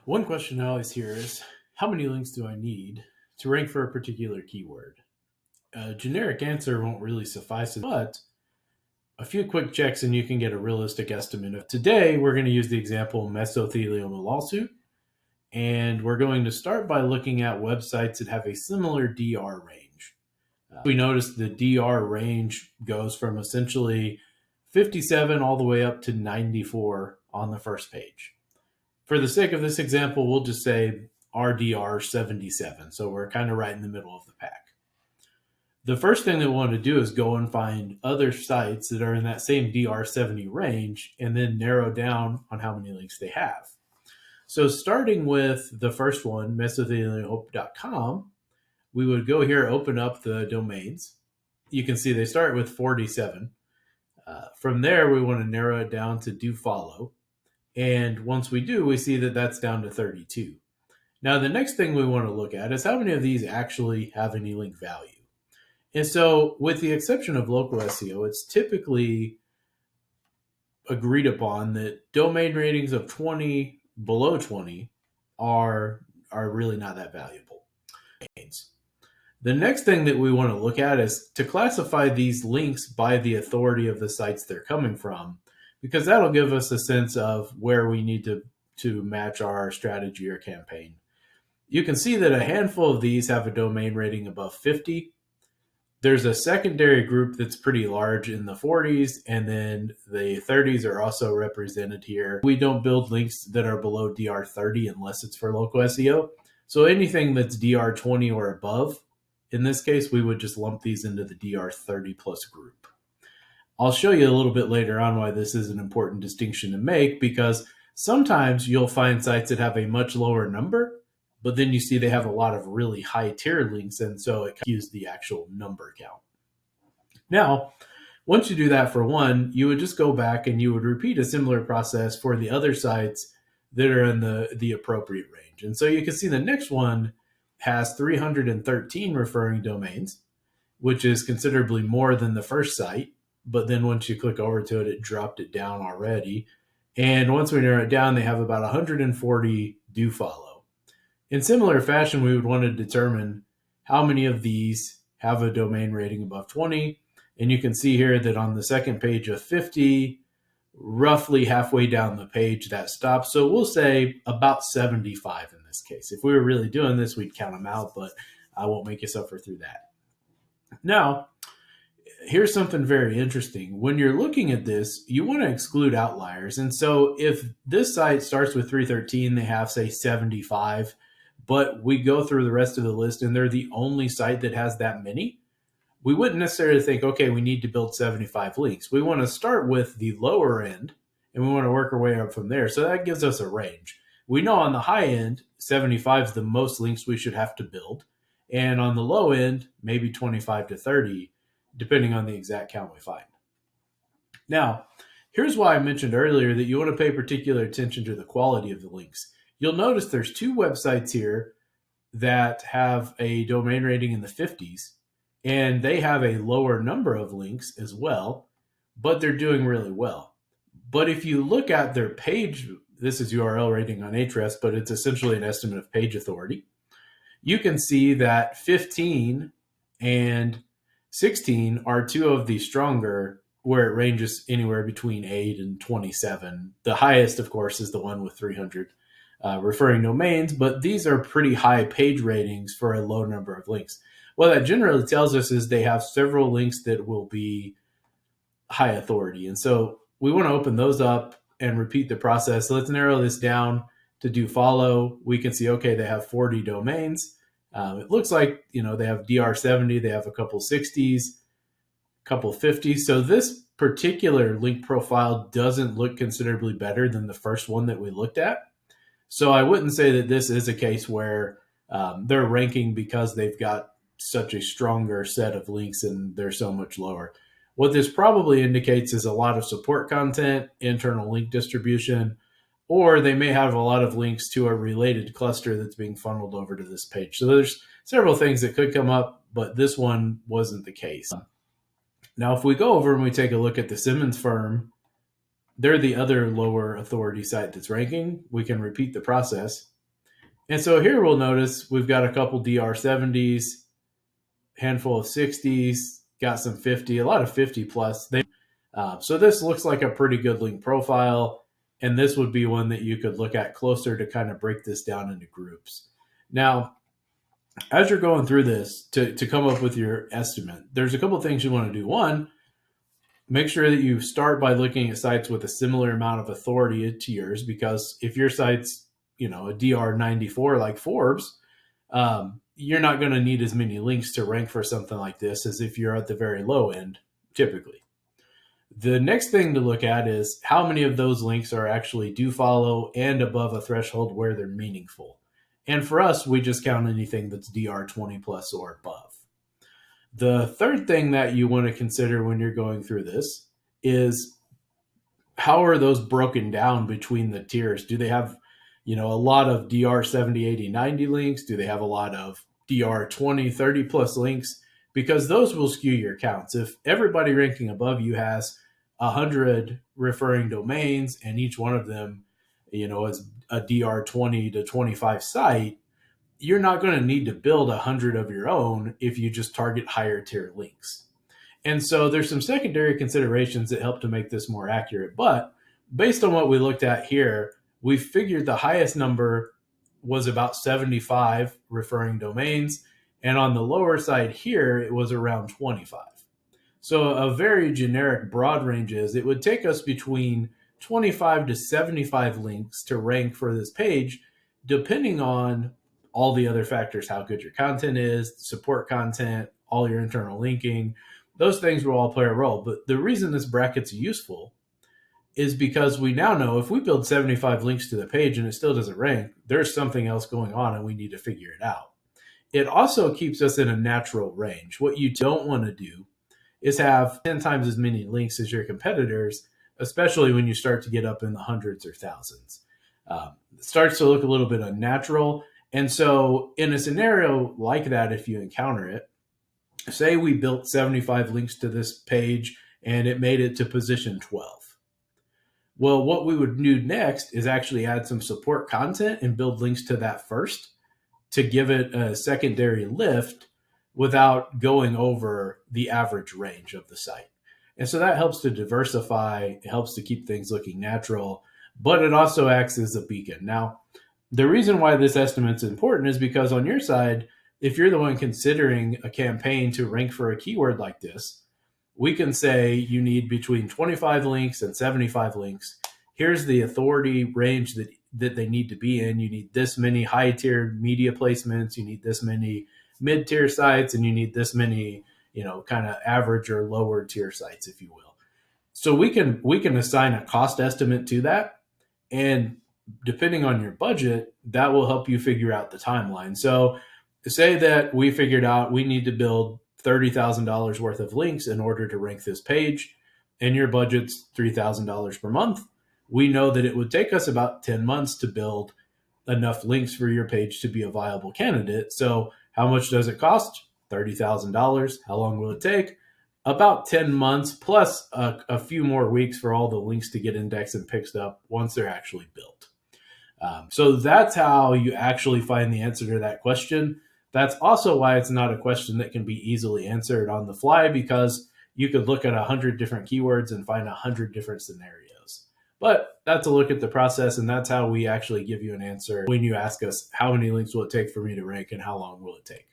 One question I always hear is, how many links do I need to rank for a particular keyword? A generic answer won't really suffice, but a few quick checks and you can get a realistic estimate. Today, we're going to use the example mesothelioma lawsuit, and we're going to start by looking at websites that have a similar DR range. We notice the DR range goes from essentially 57 all the way up to 94 on the first page. For the sake of this example, we'll just say RDR 77. So we're kind of right in the middle of the pack. The first thing that we want to do is go and find other sites that are in that same DR 70 range and then narrow down on how many links they have. So starting with the first one, mesothelioma.com, we would go here, open up the domains. You can see they start with 47. From there, we want to narrow it down to do follow. And once we do, we see that that's down to 32. Now, the next thing we want to look at is how many of these actually have any link value. And so with the exception of local SEO, it's typically agreed upon that domain ratings of 20 below 20 are really not that valuable. The next thing that we want to look at is to classify these links by the authority of the sites they're coming from, because that'll give us a sense of where we need to match our strategy or campaign. You can see that a handful of these have a domain rating above 50. There's a secondary group that's pretty large in the 40s, and then the 30s are also represented here. We don't build links that are below DR 30 unless it's for local SEO. So anything that's DR 20 or above, in this case, we would just lump these into the DR 30 plus group. I'll show you a little bit later on why this is an important distinction to make, because sometimes you'll find sites that have a much lower number, but then you see they have a lot of really high tier links, and so it skews the actual number count. Now, once you do that for one, you would just go back and you would repeat a similar process for the other sites that are in the appropriate range. And so you can see the next one has 313 referring domains, which is considerably more than the first site. But then once you click over to it, it dropped it down already. And once we narrow it down, they have about 140 do follow. In similar fashion, we would want to determine how many of these have a domain rating above 20. And you can see here that on the second page of 50, roughly halfway down the page, that stops. So we'll say about 75 in this case. If we were really doing this, we'd count them out, but I won't make you suffer through that. Now, here's something very interesting. When you're looking at this, you want to exclude outliers. And so if this site starts with 313, they have, say, 75, but we go through the rest of the list and they're the only site that has that many, we wouldn't necessarily think, okay, we need to build 75 links. We want to start with the lower end and we want to work our way up from there. So that gives us a range. We know on the high end, 75 is the most links we should have to build. And on the low end, maybe 25 to 30, depending on the exact count we find. Now, here's why I mentioned earlier that you want to pay particular attention to the quality of the links. You'll notice there's two websites here that have a domain rating in the 50s, and they have a lower number of links as well, but they're doing really well. But if you look at their page, this is URL rating on Ahrefs, but it's essentially an estimate of page authority. You can see that 15 and 16 are two of the stronger, where it ranges anywhere between 8 and 27. The highest, of course, is the one with 300 referring domains, but these are pretty high page ratings for a low number of links. What that generally tells us is they have several links that will be high authority. And so we want to open those up and repeat the process. So let's narrow this down to do follow. We can see, okay, they have 40 domains. It looks like, they have DR 70, they have a couple 60s, a couple 50s. So this particular link profile doesn't look considerably better than the first one that we looked at. So I wouldn't say that this is a case where they're ranking because they've got such a stronger set of links and they're so much lower. What this probably indicates is a lot of support content, internal link distribution, or they may have a lot of links to a related cluster that's being funneled over to this page. So there's several things that could come up, but this one wasn't the case. Now, if we go over and we take a look at the Simmons firm, they're the other lower authority site that's ranking. We can repeat the process. And so here we'll notice we've got a couple DR70s, handful of 60s, got some 50, a lot of 50 plus. So this looks like a pretty good link profile, and this would be one that you could look at closer to kind of break this down into groups. Now, as you're going through this to come up with your estimate, there's a couple of things you want to do. One, make sure that you start by looking at sites with a similar amount of authority to yours, because if your site's, a DR94 like Forbes, you're not going to need as many links to rank for something like this as if you're at the very low end, typically. The next thing to look at is how many of those links are actually do follow and above a threshold where they're meaningful. And for us, we just count anything that's DR20 plus or above. The third thing that you want to consider when you're going through this is how are those broken down between the tiers? Do they have, a lot of DR 70, 80, 90 links? Do they have a lot of DR 20, 30 plus links? Because those will skew your counts. If everybody ranking above you has 100 referring domains and each one of them, is a DR 20 to 25 site, you're not going to need to build 100 of your own if you just target higher tier links. And so there's some secondary considerations that help to make this more accurate. But based on what we looked at here, we figured the highest number was about 75 referring domains. And on the lower side here, it was around 25. So a very generic broad range is it would take us between 25 to 75 links to rank for this page, depending on all the other factors, how good your content is, support content, all your internal linking. Those things will all play a role. But the reason this bracket's useful is because we now know if we build 75 links to the page and it still doesn't rank, there's something else going on and we need to figure it out. It also keeps us in a natural range. What you don't want to do is have 10 times as many links as your competitors, especially when you start to get up in the hundreds or thousands. It starts to look a little bit unnatural. And so in a scenario like that, if you encounter it, say we built 75 links to this page and it made it to position 12. Well, what we would do next is actually add some support content and build links to that first to give it a secondary lift without going over the average range of the site. And so that helps to diversify, it helps to keep things looking natural, but it also acts as a beacon. Now, the reason why this estimate's important is because on your side, if you're the one considering a campaign to rank for a keyword like this, we can say you need between 25 links and 75 links. Here's the authority range that they need to be in. You need this many high tier media placements. You need this many mid tier sites, and you need this many, kind of average or lower tier sites, if you will. So we can assign a cost estimate to that, and depending on your budget, that will help you figure out the timeline. So say that we figured out we need to build $30,000 worth of links in order to rank this page, and your budget's $3,000 per month. We know that it would take us about 10 months to build enough links for your page to be a viable candidate. So how much does it cost? $30,000. How long will it take? About 10 months plus a few more weeks for all the links to get indexed and picked up once they're actually built. So that's how you actually find the answer to that question. That's also why it's not a question that can be easily answered on the fly, because you could look at 100 different keywords and find 100 different scenarios. But that's a look at the process, and that's how we actually give you an answer when you ask us how many links will it take for me to rank and how long will it take.